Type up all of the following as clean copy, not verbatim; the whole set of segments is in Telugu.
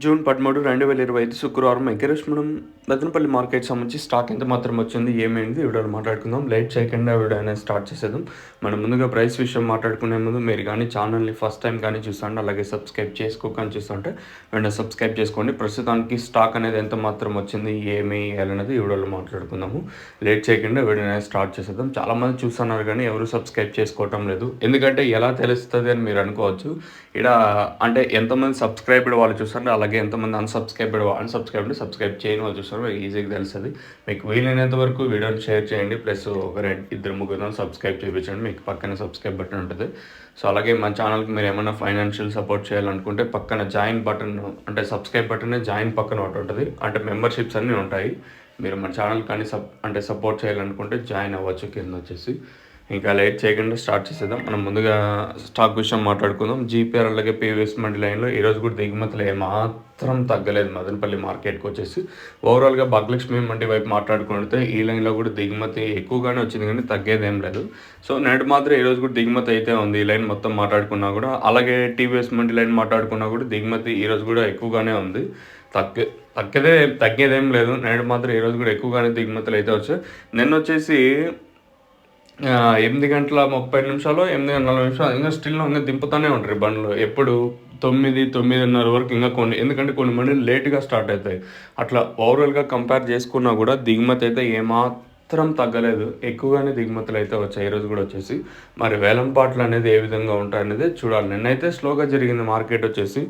జూన్ 13, 2025 శుక్రవారం ఈరోజు మనం మదనపల్లి మార్కెట్ సంబంధించి స్టాక్ ఎంత మాత్రం వచ్చింది, ఏమైంది ఈ వీడియోలో మాట్లాడుకుందాం. లేట్ చేయకుండా వీడియో అనేది స్టార్ట్ చేసేద్దాం. మనం ముందుగా ప్రైస్ విషయం మాట్లాడుకునే ముందు మీరు కానీ ఛానల్ని ఫస్ట్ టైం కానీ చూస్తుంటే, అలాగే సబ్స్క్రైబ్ చేసుకోకని చూస్తుంటే వెంటనే సబ్స్క్రైబ్ చేసుకోండి. ప్రస్తుతానికి స్టాక్ అనేది ఎంత మాత్రం వచ్చింది, ఏమి అనేది ఈ వీడియోలో మాట్లాడుకుందాము. లేట్ చేయకుండా వీడియో అనేది స్టార్ట్ చేసేద్దాం. చాలామంది చూస్తున్నారు కానీ ఎవరు సబ్స్క్రైబ్ చేసుకోవటం లేదు. ఎందుకంటే ఎలా తెలుస్తుంది అని మీరు అనుకోవచ్చు. ఇక్కడ అంటే ఎంతమంది సబ్స్క్రైబ్డ్ వాళ్ళు చూస్తారు, అలాగే ఎంతమంది అన్సబ్స్క్రైబ్డ్ సబ్స్క్రైబ్ చేయని వాళ్ళు చూస్తారు, ఈజీగా తెలుస్తుంది. మీకు వీలైనంత వరకు వీడియోని షేర్ చేయండి, ప్లస్ ఒక ఇద్దరు ముగ్గురు సబ్స్క్రైబ్ చేయించండి. మీకు పక్కన సబ్స్క్రైబ్ బటన్ ఉంటుంది. సో అలాగే మన ఛానల్కి మీరు ఏమైనా ఫైనాన్షియల్ సపోర్ట్ చేయాలనుకుంటే పక్కన జాయిన్ బటన్, అంటే సబ్స్క్రైబ్ బటన్ జాయిన్ పక్కన ఒకటి ఉంటుంది, అంటే మెంబర్షిప్స్ అన్నీ ఉంటాయి. మీరు మన ఛానల్ కానీ సపోర్ట్ చేయాలనుకుంటే జాయిన్ అవ్వచ్చు కింద వచ్చేసి. ఇంకా లేట్ చేయకుండా స్టార్ట్ చేసేద్దాం. మనం ముందుగా స్టాక్ విషయం మాట్లాడుకుందాం. జీపీఆర్ అలాగే పీవీఎస్ మండి లైన్లో ఈరోజు కూడా దిగుమతులు ఏమాత్రం తగ్గలేదు. మదనపల్లి మార్కెట్కి వచ్చేసి ఓవరాల్గా భాగ్యలక్ష్మి మండి వైపు మాట్లాడుకుంటే ఈ లైన్లో కూడా దిగుమతి ఎక్కువగానే వచ్చింది, కానీ తగ్గేదేం లేదు. సో నేటి మాత్రం ఈరోజు కూడా దిగుమతి అయితే ఉంది. ఈ లైన్ మొత్తం మాట్లాడుకున్నా కూడా, అలాగే టీవీఎస్ మండి లైన్ మాట్లాడుకున్నా కూడా దిగుమతి ఈరోజు కూడా ఎక్కువగానే ఉంది. తగ్గేదేం లేదు. నేడు మాత్రం ఈరోజు కూడా ఎక్కువగానే దిగుమతులు అయితే వచ్చాయి. నిన్న వచ్చేసి 8:30 8:40 ఇంకా స్టిల్ ఇంకా దింపుతూనే ఉంటారు బండ్లు. ఎప్పుడు 9:30 వరకు ఇంకా ఎందుకంటే కొన్ని మంది లేట్గా స్టార్ట్ అవుతాయి. అట్లా ఓవరాల్గా కంపేర్ చేసుకున్నా కూడా దిగుమతి అయితే ఏమాత్రం తగ్గలేదు. ఎక్కువగానే దిగుమతులు అయితే వచ్చాయి ఈరోజు కూడా వచ్చేసి. మరి వేలంపాట్లు అనేది ఏ విధంగా ఉంటాయి అనేది చూడాలి. నిన్నైతే స్లోగా జరిగింది మార్కెట్ వచ్చేసి.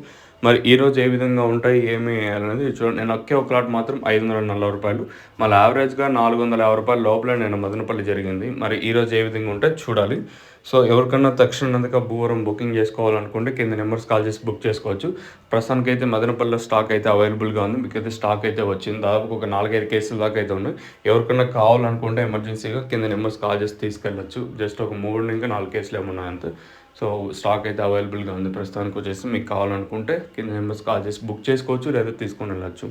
మరి ఈరోజు ఏ విధంగా ఉంటాయి, ఏమి అనేది చూడండి. నేను ఒక లాట్ మాత్రం 540 రూపాయలు, మళ్ళీ యావరేజ్గా 450 రూపాయల లోపలే నేను మదనపల్లి జరిగింది. మరి ఈరోజు ఏ విధంగా ఉంటే చూడాలి. సో ఎవరికన్నా తక్షణంగా భూవరం బుకింగ్ చేసుకోవాలనుకుంటే కింద నెంబర్స్ కాల్ చేసి బుక్ చేసుకోవచ్చు. ప్రస్తుతానికి అయితే మదనపల్లిలో స్టాక్ అయితే అవైలబుల్గా ఉంది. మీకు అయితే స్టాక్ అయితే వచ్చింది. దాదాపు ఒక 4-5 కేసుల దాకా అయితే ఉన్నాయి. ఎవరికన్నా కావాలనుకుంటే ఎమర్జెన్సీగా కింద నెంబర్స్ కాల్ చేసి తీసుకెళ్ళచ్చు. జస్ట్ ఒక 3-4 కేసులు ఏమున్నాయి అంతే. సో స్టాక్ అయితే అవైలబుల్గా ఉంది ప్రస్తుతానికి వచ్చేసి. మీకు కావాలనుకుంటే కింద నెంబర్స్ కాల్ చేసి బుక్ చేసుకోవచ్చు, లేదా తీసుకొని వెళ్ళచ్చు.